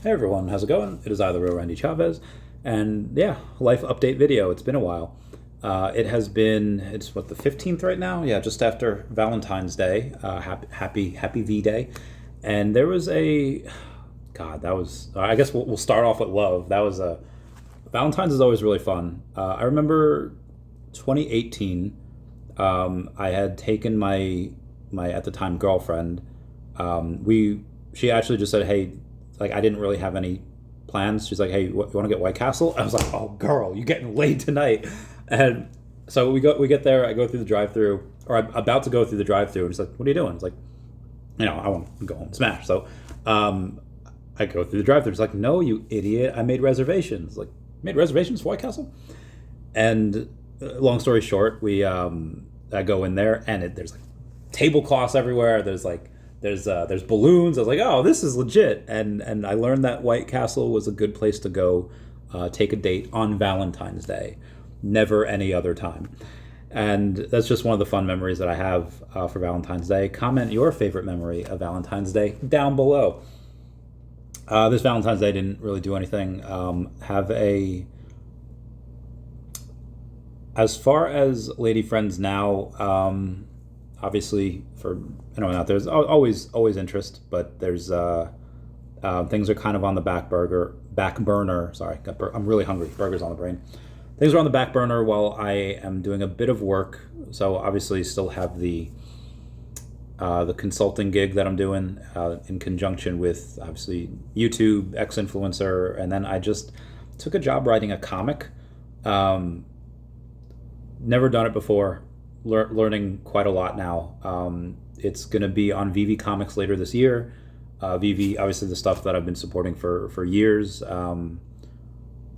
Hey everyone, how's it going? It is I, the real Randy Chavez, and yeah, life update video. It's been a while. It's what, the 15th right now? Yeah, just after Valentine's Day. Happy V Day. And there was God, that was, I guess we'll start off with love. Valentine's is always really fun. I remember 2018, I had taken my at the time girlfriend. She actually just said, hey, like I didn't really have any plans. She's like, hey, you want to get White Castle? I was like, oh girl, you're getting laid tonight. And so we get there. I go through the drive-through, or I'm about to go through the drive-through, and she's like, what are you doing? It's like, I want to go home and smash. So I go through the drive-through. It's like, no, you idiot, I made reservations. Like, made reservations for White Castle? And long story short, I go in there, and there's like tablecloths everywhere. There's balloons. I was like, oh, this is legit. And I learned that White Castle was a good place to go take a date on Valentine's Day, never any other time. And that's just one of the fun memories that I have for Valentine's Day. Comment your favorite memory of Valentine's Day down below. This Valentine's Day didn't really do anything. As far as lady friends now, obviously for anyone out there's always interest, but there's things are kind of on the back burner. Sorry, I'm really hungry. Burgers on the brain. Things are on the back burner while I am doing a bit of work. So obviously still have the consulting gig that I'm doing in conjunction with obviously YouTube, ex-influencer, and then I just took a job writing a comic. Never done it before. Learning quite a lot now. It's going to be on VV Comics later this year. VV, obviously the stuff that I've been supporting for years.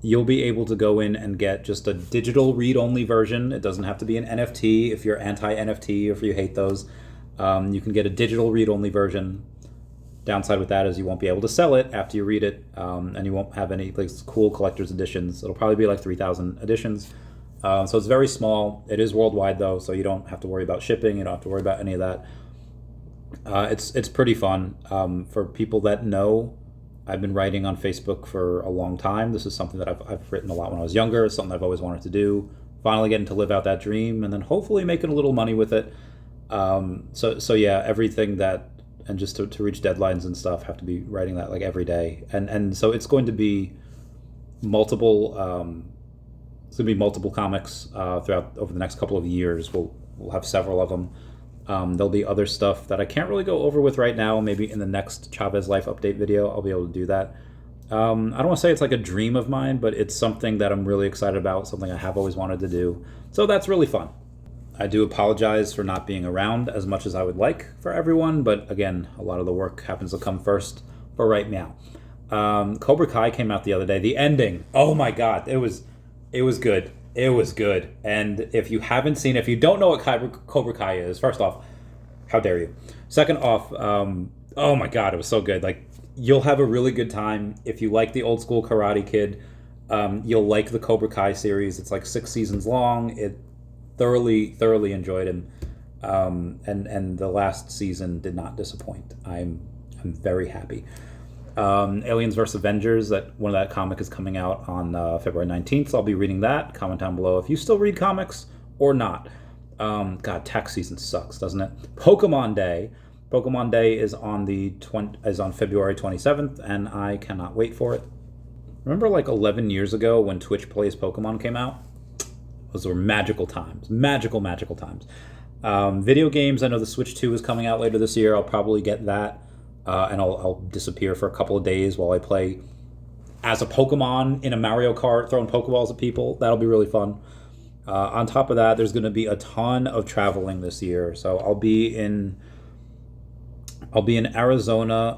You'll be able to go in and get just a digital read-only version. It doesn't have to be an NFT if you're anti-NFT or if you hate those. You can get a digital read-only version. Downside with that is you won't be able to sell it after you read it, and you won't have any like cool collector's editions. It'll probably be like 3,000 editions. So it's very small. It is worldwide though, so you don't have to worry about shipping. You don't have to worry about any of that. It's pretty fun. For people that know, I've been writing on Facebook for a long time. This is something that I've written a lot when I was younger. It's something I've always wanted to do. Finally getting to live out that dream, and then hopefully making a little money with it. So yeah, everything that, and just to reach deadlines and stuff, have to be writing that like every day. And so it's going to be multiple. It's going to be multiple comics throughout over the next couple of years. We'll have several of them. There'll be other stuff that I can't really go over with right now. Maybe in the next Chavez Life update video, I'll be able to do that. I don't want to say it's like a dream of mine, but it's something that I'm really excited about, something I have always wanted to do. So that's really fun. I do apologize for not being around as much as I would like for everyone, but again, a lot of the work happens to come first for right now. Cobra Kai came out the other day. The ending, oh my God, it was good. It was good. And if you haven't seen, if you don't know what Cobra Kai is, first off, how dare you? Second off, oh my God, it was so good. Like, you'll have a really good time. If you like the old school Karate Kid, you'll like the Cobra Kai series. It's like 6 seasons long. It thoroughly enjoyed him. And the last season did not disappoint. I'm very happy. Aliens vs. Avengers, that comic is coming out on February 19th, so I'll be reading that. Comment down below if you still read comics or not. God, tax season sucks, doesn't it? Pokemon Day is on February 27th, and I cannot wait for it. Remember like 11 years ago when Twitch Plays Pokemon came out? Those were magical times. Magical times. Video games, I know the Switch 2 is coming out later this year. I'll probably get that. And I'll disappear for a couple of days while I play as a Pokemon in a Mario Kart, throwing Pokeballs at people. That'll be really fun. On top of that, there's going to be a ton of traveling this year. So I'll be in Arizona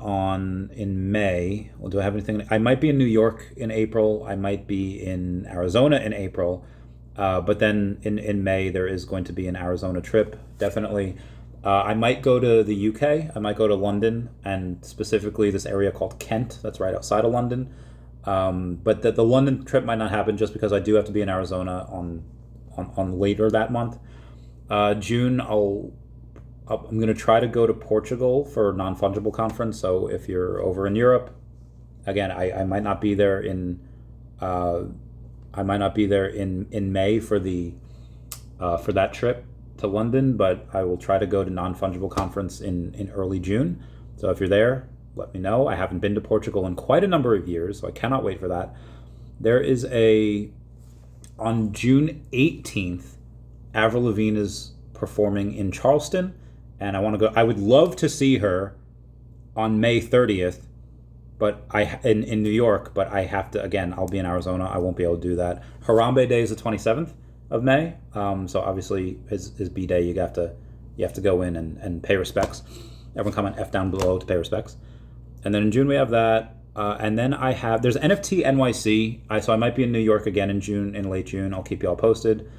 in May. Well, do I have anything? I might be in New York in April. I might be in Arizona in April. But then in May, there is going to be an Arizona trip, definitely. I might go to the UK. I might go to London, and specifically this area called Kent. That's right outside of London. But the London trip might not happen just because I do have to be in Arizona on later that month. June, I'm going to try to go to Portugal for Non-Fungible Conference. So if you're over in Europe, Again, I might not be there in May for the for that trip to London, but I will try to go to Non-Fungible Conference in early June. So if you're there, let me know. I haven't been to Portugal in quite a number of years, so I cannot wait for that. There is on June 18th, Avril Lavigne is performing in Charleston, and I want to go. I would love to see her on May 30th, but in New York, but I have to, again, I'll be in Arizona. I won't be able to do that. Harambe Day is the 27th of May. So obviously his B-Day, you have to go in and pay respects. Everyone comment F down below to pay respects. And then in June we have that. And then there's NFT NYC. So I might be in New York again in late June. I'll keep you all posted.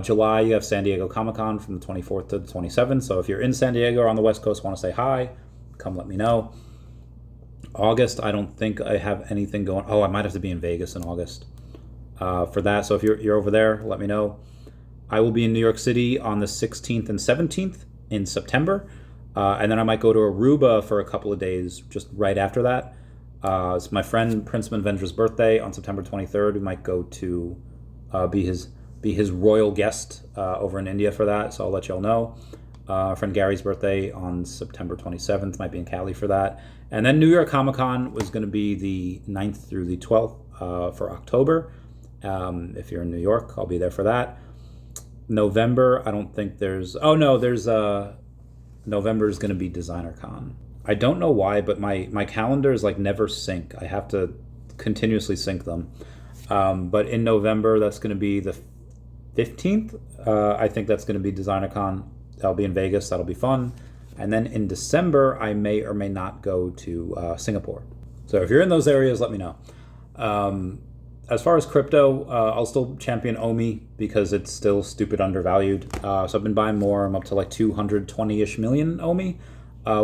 July, you have San Diego Comic-Con from the 24th to the 27th. So if you're in San Diego or on the West Coast, want to say hi, come let me know. August, I don't think I have anything going. I might have to be in Vegas in August for that. So if you're over there, let me know. I will be in New York City on the 16th and 17th in September. And then I might go to Aruba for a couple of days just right after that. It's my friend Prince Manvendra's birthday on September 23rd. We might go to be his royal guest over in India for that. So I'll let y'all know. Friend Gary's birthday on September 27th. Might be in Cali for that. And then New York Comic Con was going to be the 9th through the 12th for October. If you're in New York, I'll be there for that. November, I don't think there's... Oh, no, there's... November is going to be Designer Con. I don't know why, but my calendars like never sync. I have to continuously sync them. But in November, that's going to be the 15th. I think that's going to be Designer Con. I'll be in Vegas. That'll be fun. And then in December, I may or may not go to Singapore. So if you're in those areas, let me know. As far as crypto, I'll still champion OMI because it's still stupid undervalued. So I've been buying more. I'm up to like 220-ish million OMI,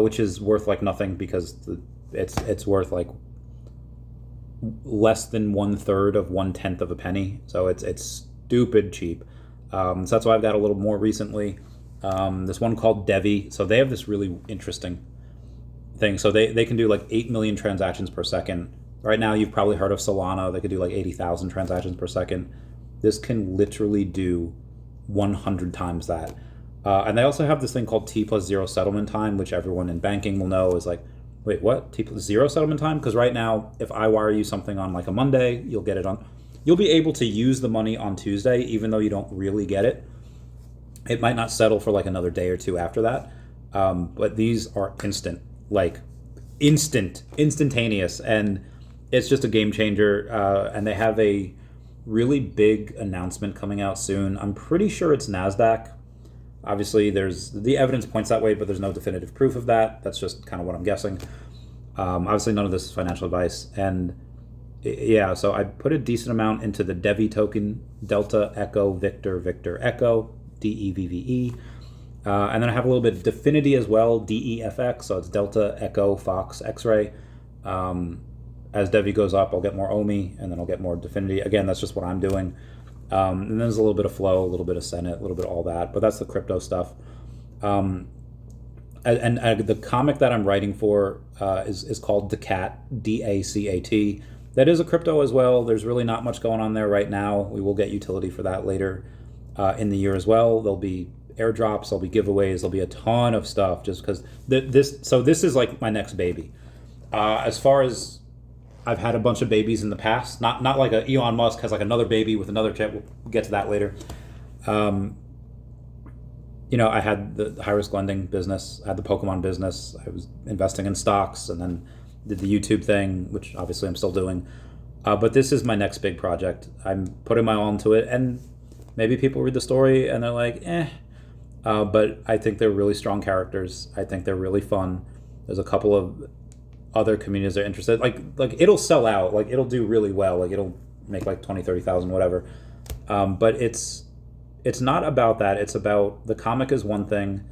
which is worth like nothing because it's worth like less than 1/3 of 1/10 of a penny. So it's stupid cheap. So that's why I've got a little more recently. This one called Devi. So they have this really interesting thing. So they can do like 8 million transactions per second. Right now, you've probably heard of Solana. They could do like 80,000 transactions per second. This can literally do 100 times that. And they also have this thing called T+0 settlement time, which everyone in banking will know is like, wait, what? T+0 settlement time? Because right now, if I wire you something on like a Monday, you'll be able to use the money on Tuesday, even though you don't really get it. It might not settle for like another day or two after that. But these are instantaneous. And it's just a game changer. And they have a really big announcement coming out soon. I'm pretty sure it's NASDAQ. Obviously, the evidence points that way, but there's no definitive proof of that. That's just kind of what I'm guessing. Obviously, none of this is financial advice. And yeah, so I put a decent amount into the Devi token, Delta Echo Victor Victor Echo, DEVVE. And then I have a little bit of Definity as well, DEFX. So it's Delta Echo Fox X-Ray. As Devi goes up, I'll get more OMI, and then I'll get more Definity. Again, that's just what I'm doing. And then there's a little bit of Flow, a little bit of Senate, a little bit of all that. But that's the crypto stuff. And the comic that I'm writing for is called DACAT, DACAT. That is a crypto as well. There's really not much going on there right now. We will get utility for that later in the year as well. There'll be airdrops, there'll be giveaways, there'll be a ton of stuff just because this is like my next baby. As far as I've had a bunch of babies in the past, not like Elon Musk has like another baby with another chip. We'll get to that later. I had the high risk lending business, I had the Pokemon business, I was investing in stocks, and then did the YouTube thing, which obviously I'm still doing. But this is my next big project. I'm putting my all into it, and maybe people read the story and they're like, but I think they're really strong characters. I think they're really fun. There's a couple of other communities that are interested. Like it'll sell out. Like it'll do really well. Like it'll make like 20, 30,000, whatever. But it's not about that. It's about the comic is one thing.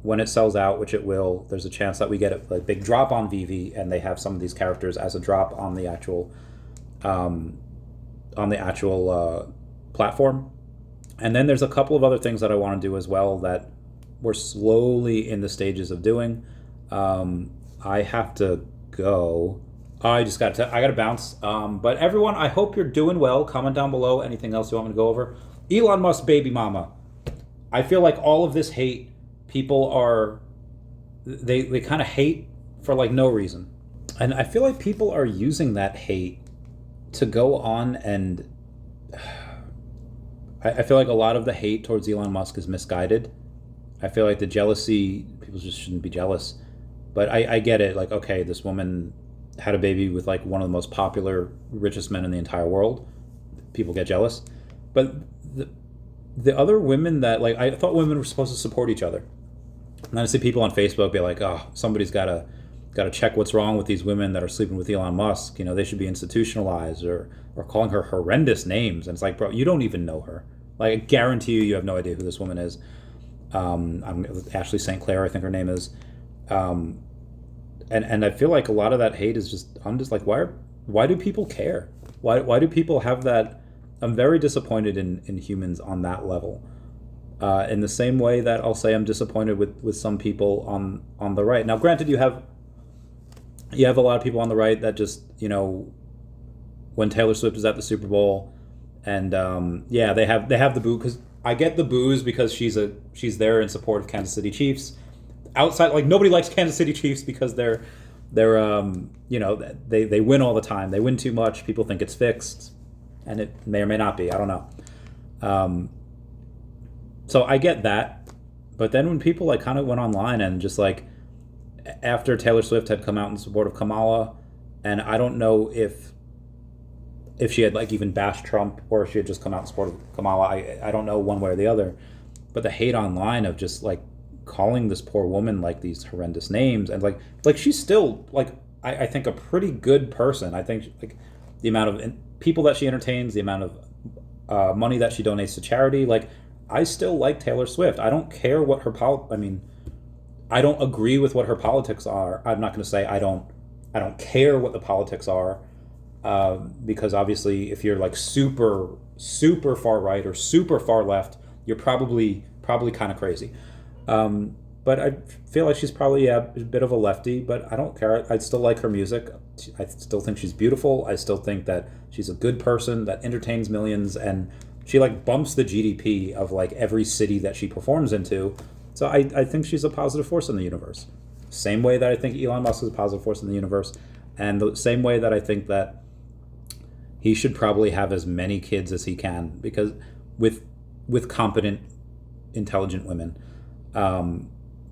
When it sells out, which it will, there's a chance that we get a big drop on VV, and they have some of these characters as a drop on the actual platform. And then there's a couple of other things that I want to do as well that we're slowly in the stages of doing. I have to go. I got to bounce. But everyone, I hope you're doing well. Comment down below anything else you want me to go over. Elon Musk baby mama. I feel like all of this hate, people are, they kind of hate for like no reason. And I feel like people are using that hate to go on and I feel like a lot of the hate towards Elon Musk is misguided. I feel like the jealousy, people just shouldn't be jealous. But I get it. Like, okay, this woman had a baby with like one of the most popular, richest men in the entire world. People get jealous. But the other women that, like, I thought women were supposed to support each other. And then I see people on Facebook be like, oh, somebody's got to check what's wrong with these women that are sleeping with Elon Musk. You know, they should be institutionalized, or calling her horrendous names. And it's like, bro, you don't even know her. Like, I guarantee you have no idea who this woman is. I'm Ashley St. Clair, I think her name is. And I feel like a lot of that hate is just, I'm just like, why do people care? Why do people have that? I'm very disappointed in humans on that level. In the same way that I'll say I'm disappointed with some people on the right. Now, granted, you have a lot of people on the right that just, you know, when Taylor Swift was at the Super Bowl, and yeah, they have the boo, because I get the boos because she's there in support of Kansas City Chiefs. Outside, like, nobody likes Kansas City Chiefs because they're you know, they win all the time. They win too much. People think it's fixed, and it may or may not be. I don't know. So I get that, but then when people like kind of went online and just like, after Taylor Swift had come out in support of Kamala, and I don't know if she had like even bashed Trump or if she had just come out in support of Kamala, I don't know one way or the other, but the hate online of just like calling this poor woman like these horrendous names, and like she's still like, I think a pretty good person. I think like the amount of people that she entertains, the amount of money that she donates to charity, like, I still like Taylor Swift. I don't care what her I mean, I don't agree with what her politics are. I'm not going to say I don't care what the politics are, because obviously if you're like super far right or super far left, you're probably kind of crazy. But I feel like she's probably a bit of a lefty, but I don't care. I still like her music. I still think she's beautiful. I still think that she's a good person that entertains millions, and she like bumps the GDP of like every city that she performs into. So I think she's a positive force in the universe. Same way that I think Elon Musk is a positive force in the universe, and the same way that I think that he should probably have as many kids as he can, because with competent, intelligent women.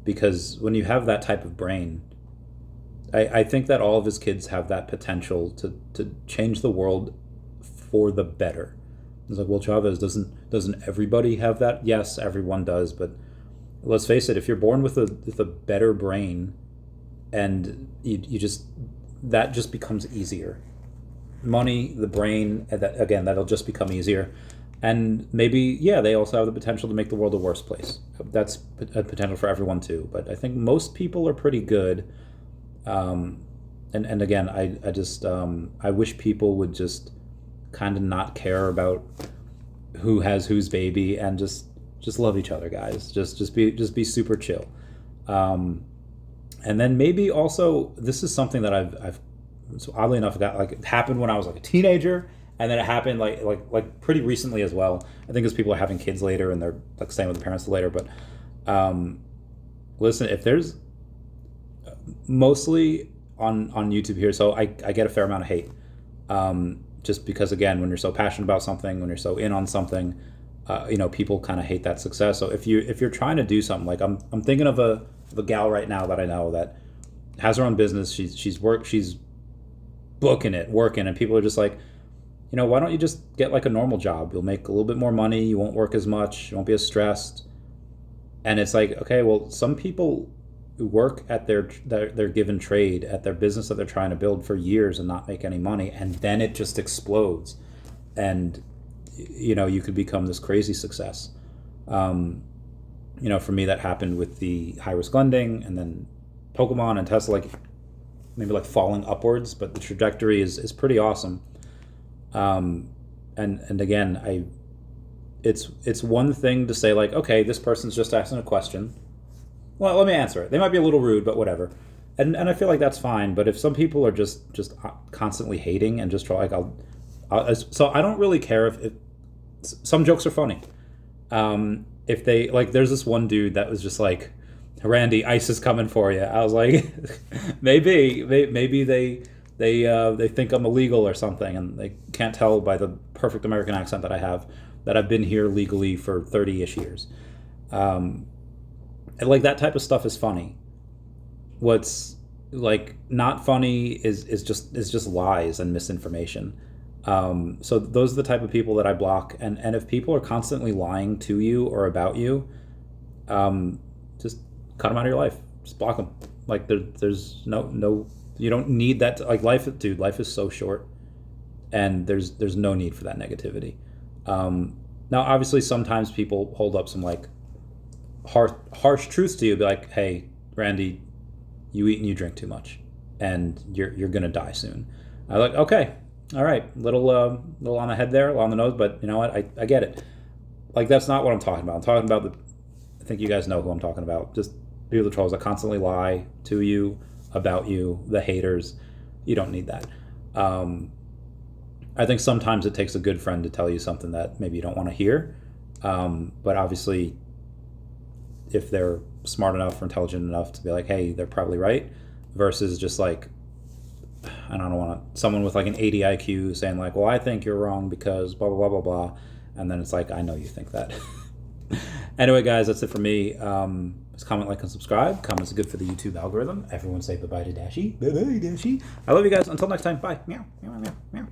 Because when you have that type of brain, I think that all of his kids have that potential to change the world for the better. It's like, well, Chavez, doesn't everybody have that? Yes, everyone does, but let's face it, if you're born with a better brain, and you just, that just becomes easier. Money, the brain, that'll just become easier. And maybe, yeah, they also have the potential to make the world a worse place. That's a potential for everyone too. But I think most people are pretty good. And again, I just I wish people would just kind of not care about who has whose baby, and just love each other, guys. Just be super chill. And then maybe also, this is something that I've so oddly enough got, like, it happened when I was like a teenager, and then it happened like pretty recently as well. I think as people are having kids later and they're like staying with the parents later. But listen, if there's mostly on YouTube here, so I get a fair amount of hate, just because, again, when you're so passionate about something, when you're so in on something, you know, people kind of hate that success. So if you're trying to do something, like I'm thinking of a gal right now that I know that has her own business. She's booking it, working, and people are just like, you know, why don't you just get like a normal job? You'll make a little bit more money. You won't work as much. You won't be as stressed. And it's like, okay, well, some people work at their given trade, at their business that they're trying to build for years and not make any money, and then it just explodes, and you know, you could become this crazy success. You know, for me, that happened with the high risk lending, and then Pokemon and Tesla, like maybe like falling upwards, but the trajectory is pretty awesome. And again, it's one thing to say like, okay, this person's just asking a question. Well, let me answer it. They might be a little rude, but whatever. and I feel like that's fine. But if some people are just constantly hating and just try, like so I don't really care if some jokes are funny. If they like, there's this one dude that was just like, Randy, ICE is coming for you. I was like, maybe they think I'm illegal or something, and they can't tell by the perfect American accent that I have that I've been here legally for 30-ish years. And like that type of stuff is funny. What's like not funny is just lies and misinformation. So those are the type of people that I block. And if people are constantly lying to you or about you, just cut them out of your life. Just block them. Like there's no, you don't need that. Like life, dude, life is so short, and there's no need for that negativity. Now, obviously, sometimes people hold up some like harsh truths to you, be like, hey, Randy, you eat and you drink too much, and you're gonna die soon. I like, okay, all right, little on the head there, little on the nose, but you know what? I get it. Like that's not what I'm talking about. I'm talking about I think you guys know who I'm talking about. Just people, the trolls that constantly lie to you, about you, the haters. You don't need that. I think sometimes it takes a good friend to tell you something that maybe you don't want to hear. But obviously, if they're smart enough or intelligent enough to be like, hey, they're probably right, versus just like, I don't want someone with like an 80 IQ saying like, well, I think you're wrong because blah, blah, blah, blah, blah. And then it's like, I know you think that. Anyway, guys, that's it for me. Just comment, like, and subscribe. Comments are good for the YouTube algorithm. Everyone say bye-bye to Dashi. Bye-bye, Dashi. I love you guys. Until next time. Bye. Meow, meow, meow, meow.